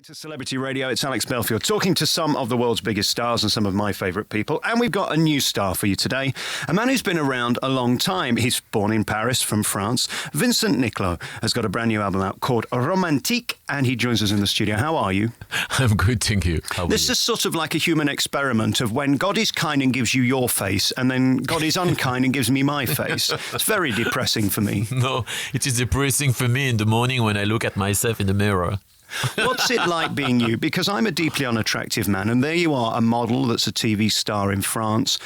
Back to Celebrity Radio, it's Alex Belfield talking to some of the world's biggest stars and some of my favourite people. And we've got a new star for you today, a man who's been around a long time. He's born in Paris from France. Vincent Niclo has got a brand new album out called Romantique, and he joins us in the studio. How are you? I'm good, thank you. How are This you? is sort of like a human experiment of when God is kind and gives you your face, and then God is unkind and gives me my face. It's very depressing for me. No, it is depressing for me in the morning when I look at myself in the mirror. What's it like being you? Because I'm a deeply unattractive man, and there you are, a model that's a TV star in France.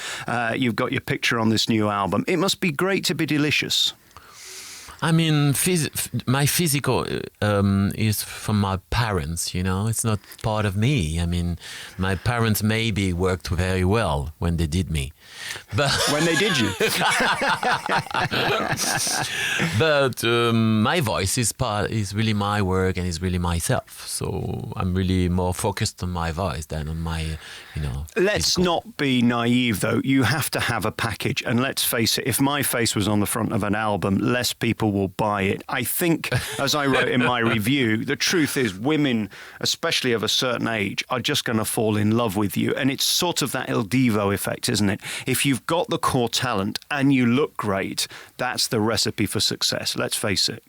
You've got your picture on this new album. It must be great to be delicious. I mean, my physical is from my parents, you know. It's not part of me. I mean, my parents maybe worked very well when they did me. But When they did you? but my voice is really my work and is really myself. So I'm really more focused on my voice than on my, Let's physical. not be naive, though. You have to have a package. And let's face it, if my face was on the front of an album, less people will buy it. I think, as I wrote in my review, the truth is women, especially of a certain age, are just going to fall in love with you. And it's sort of that Il Divo effect, isn't it? If you've got the core talent and you look great, that's the recipe for success. Let's face it.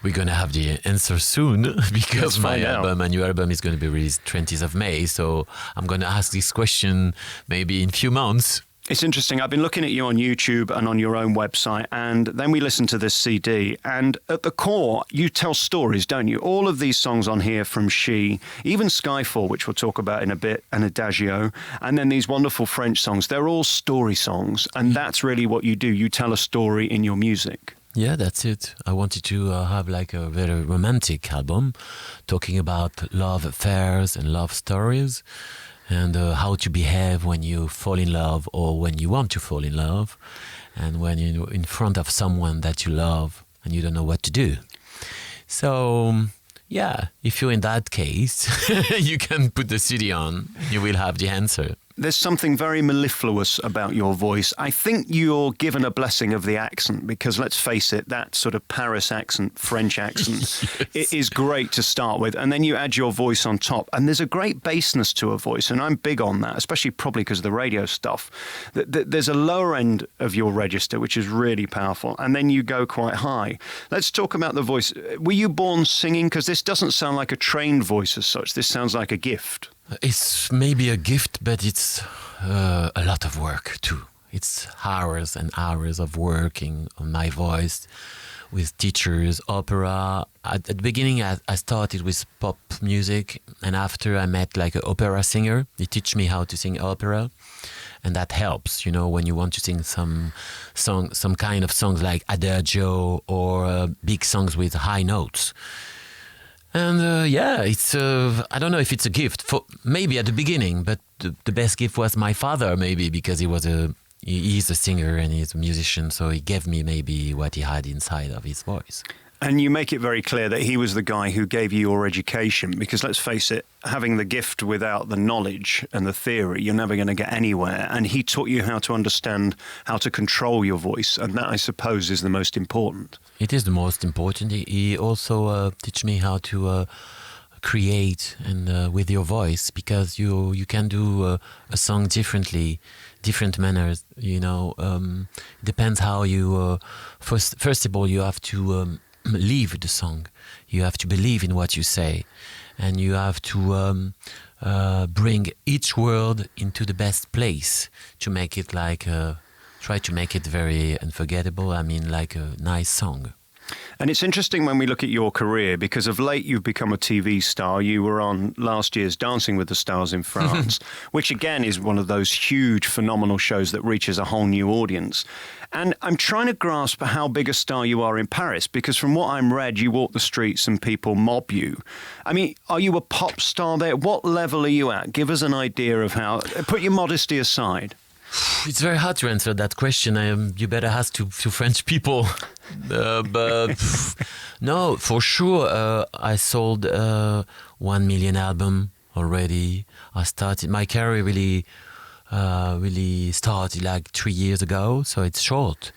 We're going to have the answer soon because my new album is going to be released 20th of May. So I'm going to ask this question maybe in a few months. It's interesting. I've been looking at you on YouTube and on your own website, and then we listened to this CD. And at the core, you tell stories, don't you? All of these songs on here from She, even Skyfall, which we'll talk about in a bit, and Adagio, and then these wonderful French songs. They're all story songs, and that's really what you do. You tell a story in your music. Yeah, that's it. I wanted to have like a very romantic album talking about love affairs and love stories and how to behave when you fall in love or when you want to fall in love and when you're in front of someone that you love and you don't know what to do. So, yeah, if you're in that case, you can put the CD on. You will have the answer. There's something very mellifluous about your voice. I think you're given a blessing of the accent because, let's face it, that sort of Paris accent, French accent, it is great to start with. And then you add your voice on top. And there's a great bassness to a voice, and I'm big on that, especially probably because of the radio stuff. There's a lower end of your register, which is really powerful, and then you go quite high. Let's talk about the voice. Were you born singing? Because this doesn't sound like a trained voice as such. This sounds like a gift. It's maybe a gift, but it's a lot of work too. It's hours and hours of working on my voice with teachers, opera. At the beginning, I started with pop music, and after I met like an opera singer. He teach me how to sing opera, and that helps, when you want to sing some kind of songs like Adagio or big songs with high notes. And it's I don't know if it's a gift for maybe at the beginning, but the best gift was my father, maybe because he's a singer and he's a musician, so he gave me maybe what he had inside of his voice. And you make it very clear that he was the guy who gave you your education, because let's face it, having the gift without the knowledge and the theory, you're never going to get anywhere. And he taught you how to understand how to control your voice, and that, I suppose, is the most important. It is the most important. He also teach me how to create and with your voice, because you can do a song differently, different manners. Depends how you. First of all, you have to live the song. You have to believe in what you say, and you have to bring each word into the best place to make it try to make it very unforgettable. I mean, like a nice song. And it's interesting when we look at your career, because of late you've become a TV star. You were on last year's Dancing with the Stars in France, which again is one of those huge, phenomenal shows that reaches a whole new audience. And I'm trying to grasp how big a star you are in Paris, because from what I'm read, you walk the streets and people mob you. I mean, are you a pop star there? What level are you at? Give us an idea of how. Put your modesty aside. It's very hard to answer that question. You better ask to French people. But no, for sure, I sold 1 million album already. I started my career really started like 3 years ago, so it's short.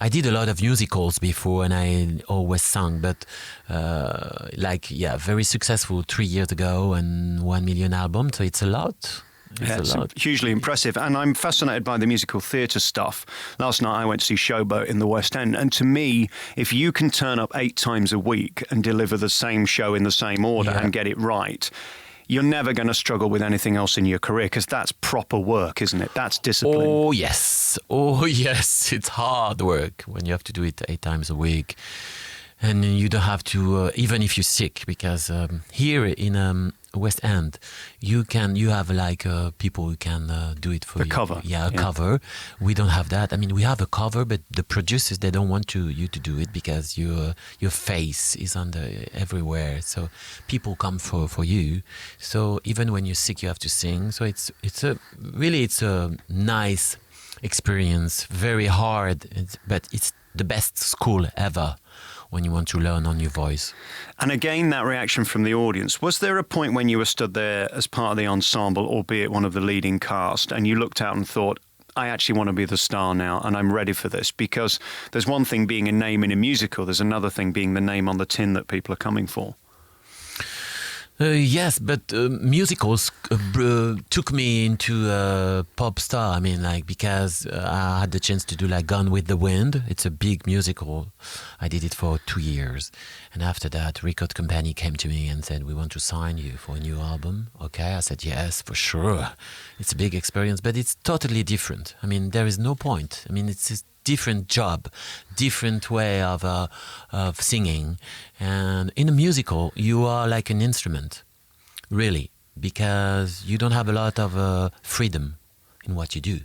I did a lot of musicals before, and I always sung, but very successful 3 years ago and 1 million album. So it's a lot. It's hugely impressive. And I'm fascinated by the musical theatre stuff. Last night I went to see Showboat in the West End. And to me, if you can turn up 8 times a week and deliver the same show in the same order and get it right, you're never going to struggle with anything else in your career, because that's proper work, isn't it? That's discipline. Oh, yes. It's hard work when you have to do it 8 times a week. And you don't have to, even if you're sick, because here in West End, you have like people who can do it for you. Cover. Yeah, cover. We don't have that. I mean, we have a cover, but the producers, they don't want you to do it because your face is everywhere. So people come for you. So even when you're sick, you have to sing. So it's a nice experience. Very hard, but it's the best school ever when you want to learn on your voice. And again, that reaction from the audience. Was there a point when you were stood there as part of the ensemble, albeit one of the leading cast, and you looked out and thought, I actually want to be the star now and I'm ready for this? Because there's one thing being a name in a musical, there's another thing being the name on the tin that people are coming for. Yes, but musicals took me into a pop star. I mean, because I had the chance to do Gone with the Wind. It's a big musical. I did it for 2 years. And after that, record company came to me and said, we want to sign you for a new album. Okay, I said, yes, for sure. It's a big experience, but it's totally different. I mean, there is no point. I mean, it's a different job, different way of singing. And in a musical, you are like an instrument, really, because you don't have a lot of freedom in what you do.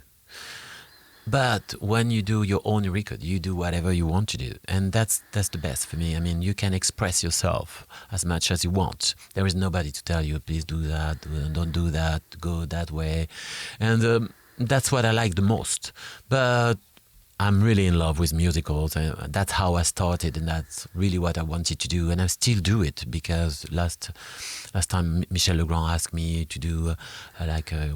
But when you do your own record, you do whatever you want to do. And that's the best for me. I mean, you can express yourself as much as you want. There is nobody to tell you, please do that, don't do that, go that way. And that's what I like the most. But I'm really in love with musicals, and that's how I started, and that's really what I wanted to do, and I still do it, because last time Michel Legrand asked me to do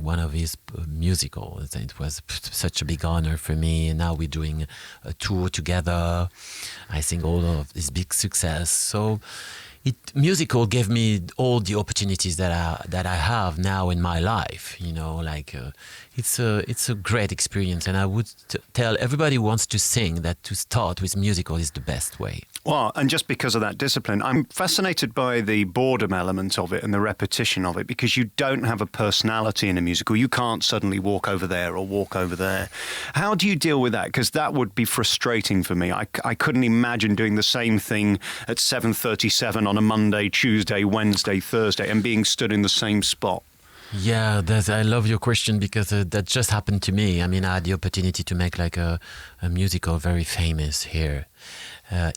one of his musicals, and it was such a big honor for me. And now we're doing a tour together. I think all of this big success. So musical gave me all the opportunities that I have now in my life. It's a great experience, and I would tell everybody who wants to sing that to start with musical is the best way. Well, and just because of that discipline, I'm fascinated by the boredom element of it and the repetition of it, because you don't have a personality in a musical. You can't suddenly walk over there or walk over there. How do you deal with that? Because that would be frustrating for me. I couldn't imagine doing the same thing at 7:37 on a Monday, Tuesday, Wednesday, Thursday, and being stood in the same spot. Yeah, I love your question, because that just happened to me. I mean, I had the opportunity to make a musical very famous here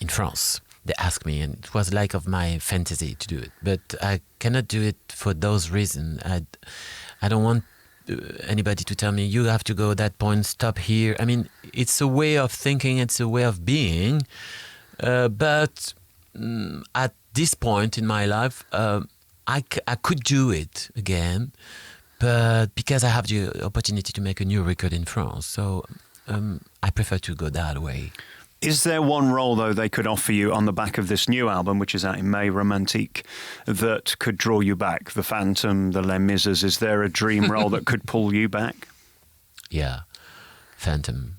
in France. They asked me, and it was of my fantasy to do it. But I cannot do it for those reasons. I don't want anybody to tell me, you have to go that point, stop here. I mean, it's a way of thinking, it's a way of being. But at this point in my life, I could do it again, but because I have the opportunity to make a new record in France, so I prefer to go that way. Is there one role, though, they could offer you on the back of this new album, which is out in May, Romantique, that could draw you back? The Phantom, the Les Mis. Is there a dream role that could pull you back? Yeah, Phantom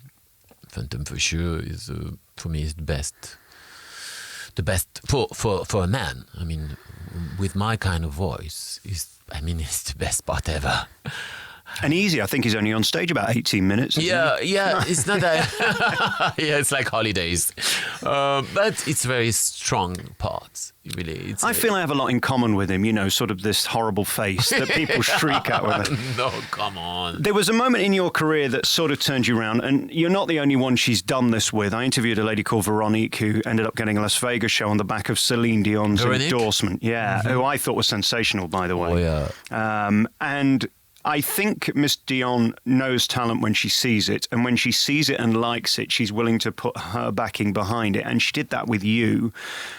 for sure is for me is the best. The best for a man. I mean, with my kind of voice, it's the best part ever. And Easy, I think, is only on stage about 18 minutes. Yeah, it's not that. Yeah, it's like holidays, but it's very strong parts. Really, I feel I have a lot in common with him. Sort of this horrible face that people shriek at with it. No, come on. There was a moment in your career that sort of turned you around, and you're not the only one she's done this with. I interviewed a lady called Veronique who ended up getting a Las Vegas show on the back of Celine Dion's endorsement. Yeah, who I thought was sensational, by the way. Oh yeah. And I think Miss Dion knows talent when she sees it, and when she sees it and likes it, she's willing to put her backing behind it, and she did that with you.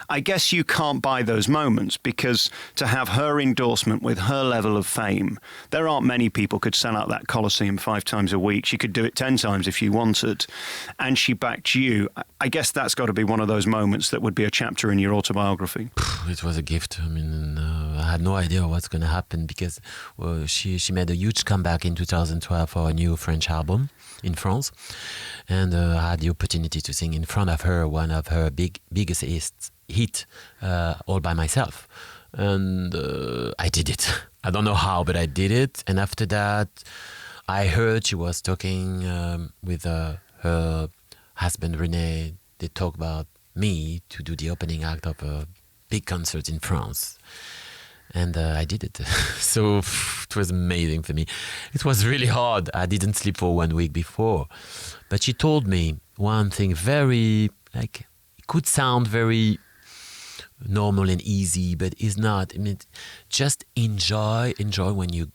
I guess you can't buy those moments, because to have her endorsement with her level of fame, there aren't many people could sell out that Coliseum 5 times a week. She could do it 10 times if she wanted, and she backed you. I guess that's got to be one of those moments that would be a chapter in your autobiography. It was a gift. I mean, I had no idea what's going to happen, because she made a huge comeback in 2012 for a new French album in France, and I had the opportunity to sing in front of her one of her biggest hit, all by myself, and I did it. I don't know how, but I did it. And after that, I heard she was talking with her husband René. They talk about me to do the opening act of a big concert in France. And I did it. So it was amazing for me. It was really hard. I didn't sleep for 1 week before. But she told me one thing very, like, it could sound very normal and easy, but it's not. I mean, just enjoy when you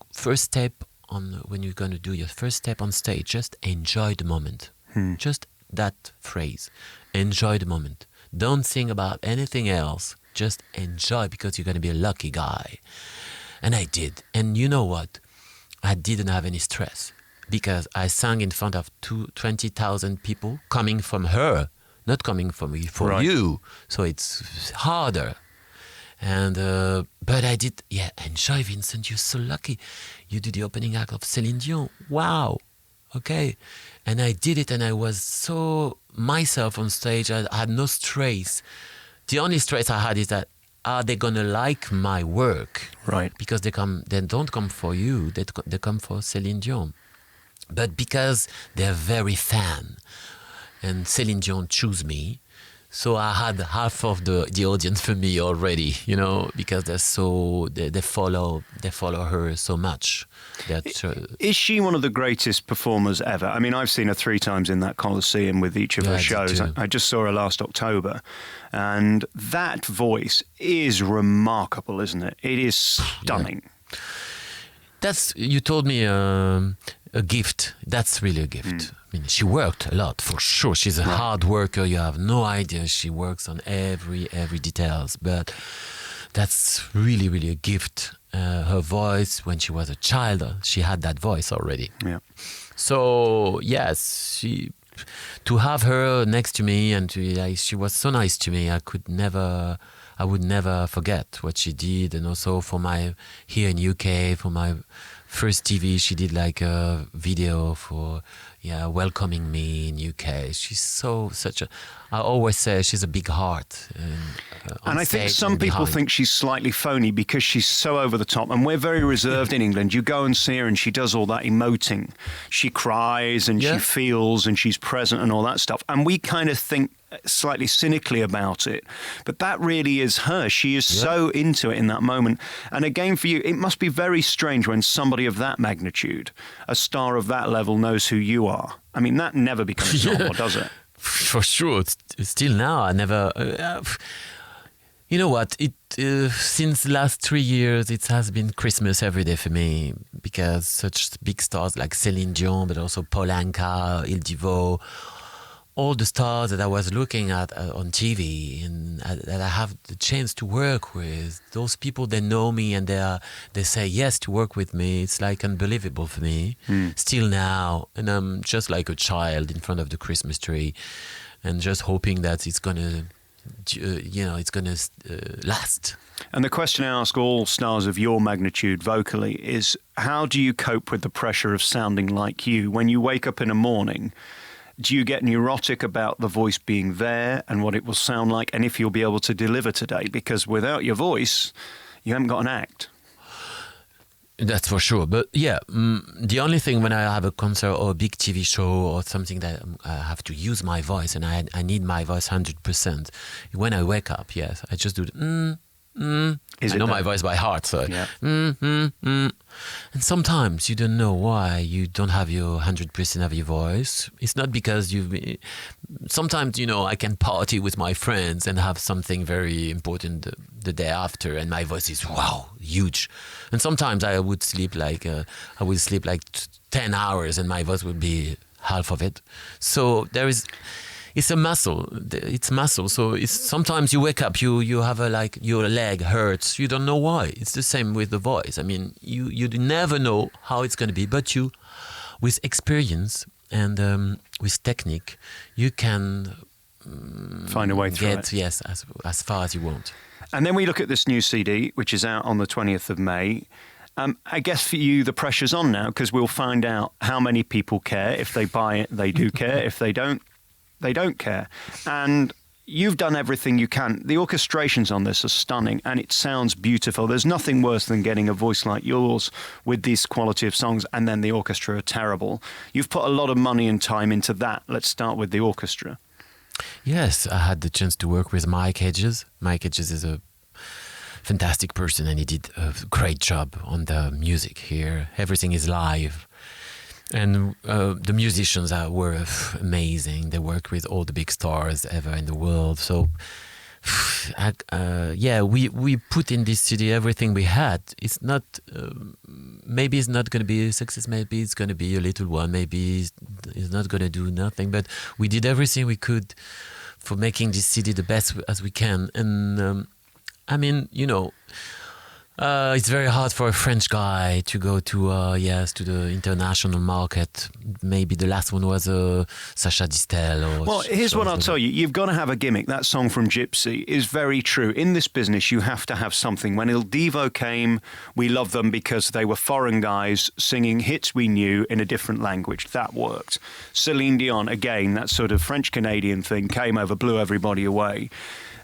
when you're going to do your first step on stage, just enjoy the moment. Just that phrase. Enjoy the moment. Don't think about anything else. Just enjoy, because you're going to be a lucky guy. And I did. And you know what? I didn't have any stress, because I sang in front of 20,000 people coming from her, not coming from me, for you. So it's harder. And but I did, enjoy, Vincent. You're so lucky. You do the opening act of Céline Dion. Wow. Okay. And I did it, and I was so myself on stage. I had no stress. The only stress I had is that, are they gonna like my work? Right. Because they don't come for you. They come for Céline Dion. But because they're very fan, and Céline Dion choose me, so I had half of the audience for me already. You know, because they follow her so much. Is she one of the greatest performers ever? I mean, I've seen her 3 times in that Coliseum with each of her shows. I just saw her last October. And that voice is remarkable, isn't it? It is stunning. Yeah. You told me a gift. That's really a gift. I mean, she worked a lot, for sure. She's a hard worker. You have no idea. She works on every details. But that's really, really a gift. Her voice, when she was a child, she had that voice already. Yeah. So yes, to have her next to me, and she was so nice to me. I would never forget what she did. And also here in UK, for my first TV, she did like a video for welcoming me in UK. She's I always say she's a big heart. And I think some people think she's slightly phony, because she's so over the top, and we're very reserved in England. You go and see her and she does all that emoting. She cries and she feels and she's present and all that stuff. And we kind of think slightly cynically about it, but that really is her. She is so into it in that moment. And again, for you, it must be very strange when somebody of that magnitude, a star of that level, knows who you are. I mean, that never becomes normal, does it? For sure. Still now, I never... you know what? Since the last 3 years, it has been Christmas every day for me, because such big stars like Céline Dion, but also Paul Anka, Il Divo, all the stars that I was looking at on TV, and that I have the chance to work with, those people, they know me, and they say yes to work with me. It's like unbelievable for me still now. And I'm just like a child in front of the Christmas tree, and just hoping that it's gonna last. And the question I ask all stars of your magnitude vocally is, how do you cope with the pressure of sounding like you? When you wake up in a morning, do you get neurotic about the voice being there and what it will sound like, and if you'll be able to deliver today? Because without your voice, you haven't got an act. That's for sure. But the only thing when I have a concert or a big TV show or something that I have to use my voice, and I need my voice 100%. When I wake up, yes, I just do I know my voice by heart, so Yeah. And sometimes you don't know why you don't have your 100% of your voice. It's not because you. Sometimes I can party with my friends and have something very important the day after, and my voice is huge. And sometimes I would sleep like 10 hours, and my voice would be half of it. So there is. It's a muscle. It's muscle. So it's sometimes you wake up, you have your leg hurts. You don't know why. It's the same with the voice. I mean, you never know how it's going to be, but with experience and with technique, you can find a way through it. Yes, as far as you want. And then we look at this new CD, which is out on the 20th of May. I guess for you, the pressure's on now because we'll find out how many people care. If they buy it, they do care. If they don't care. And you've done everything you can. The orchestrations on this are stunning and it sounds beautiful. There's nothing worse than getting a voice like yours with this quality of songs and then the orchestra are terrible. You've put a lot of money and time into that. Let's start with the orchestra. Yes, I had the chance to work with Mike Hedges. Mike Hedges is a fantastic person and he did a great job on the music here. Everything is live. And the musicians were amazing. They worked with all the big stars ever in the world. So, we put in this CD everything we had. It's not, maybe it's not going to be a success. Maybe it's going to be a little one. Maybe it's not going to do nothing. But we did everything we could for making this CD the best as we can. And it's very hard for a French guy to go to the international market. Maybe the last one was Sacha Distel. Well, here's what I'll tell you. You've got to have a gimmick. That song from Gypsy is very true. In this business, you have to have something. When Il Divo came, we loved them because they were foreign guys singing hits we knew in a different language. That worked. Celine Dion, again, that sort of French-Canadian thing, came over, blew everybody away.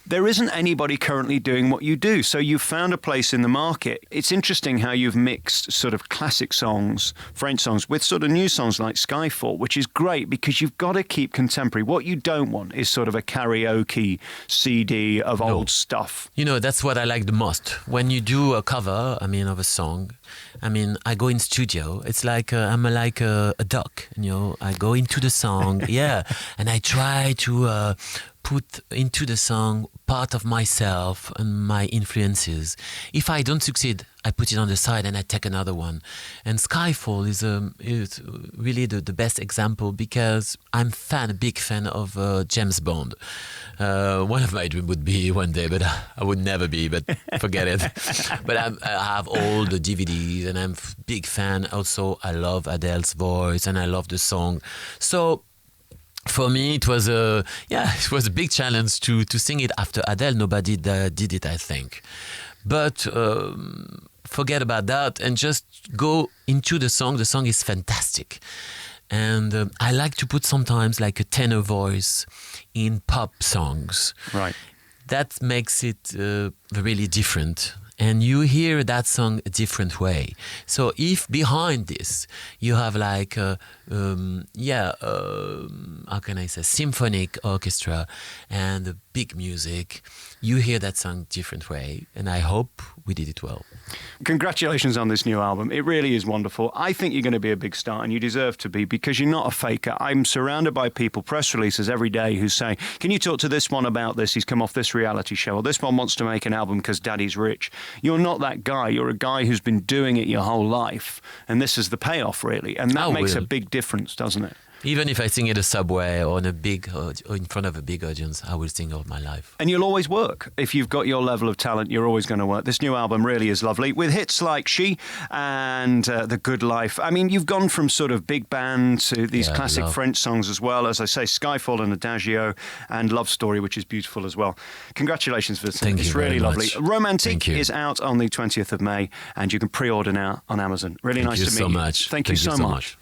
There isn't anybody currently doing what you do, so you've found a place in the market. It's interesting how you've mixed sort of classic songs, French songs, with sort of new songs like Skyfall, which is great because you've got to keep contemporary. What you don't want is sort of a karaoke CD of old stuff. That's what I like the most. When you do a cover, of a song, I go in studio. It's like I'm like a duck, I go into the song, and I try to put into the song part of myself and my influences. If I don't succeed, I put it on the side and I take another one. And Skyfall is really the best example because I'm a big fan of James Bond. One of my dreams would be one day, but I would never be, but forget it. But I have all the DVDs and I'm a big fan. Also, I love Adele's voice and I love the song. So for me, it was a big challenge to sing it after Adele. Nobody did it, I think. But forget about that and just go into the song. The song is fantastic. And I like to put sometimes like a tenor voice in pop songs. Right. That makes it really different. And you hear that song a different way. So if behind this you have like how can I say, symphonic orchestra and big music, you hear that song different way. And I hope we did it well. Congratulations on this new album. It really is wonderful. I think you're going to be a big star and you deserve to be because you're not a faker. I'm surrounded by people, press releases every day who say, can you talk to this one about this? He's come off this reality show. Or this one wants to make an album because daddy's rich. You're not that guy. You're a guy who's been doing it your whole life. And this is the payoff, really. And that makes a big difference, doesn't it? Even if I sing at a subway or in front of a big audience, I will sing all my life. And you'll always work. If you've got your level of talent, you're always going to work. This new album really is lovely, with hits like She and The Good Life. You've gone from sort of big band to these classic French songs as well. As I say, Skyfall and Adagio and Love Story, which is beautiful as well. Congratulations, Vincent. Thank you. It's really lovely. Much. Romantique is out on the 20th of May, and you can pre-order now on Amazon. Really nice to meet you. Thank you so much. Thank you so much.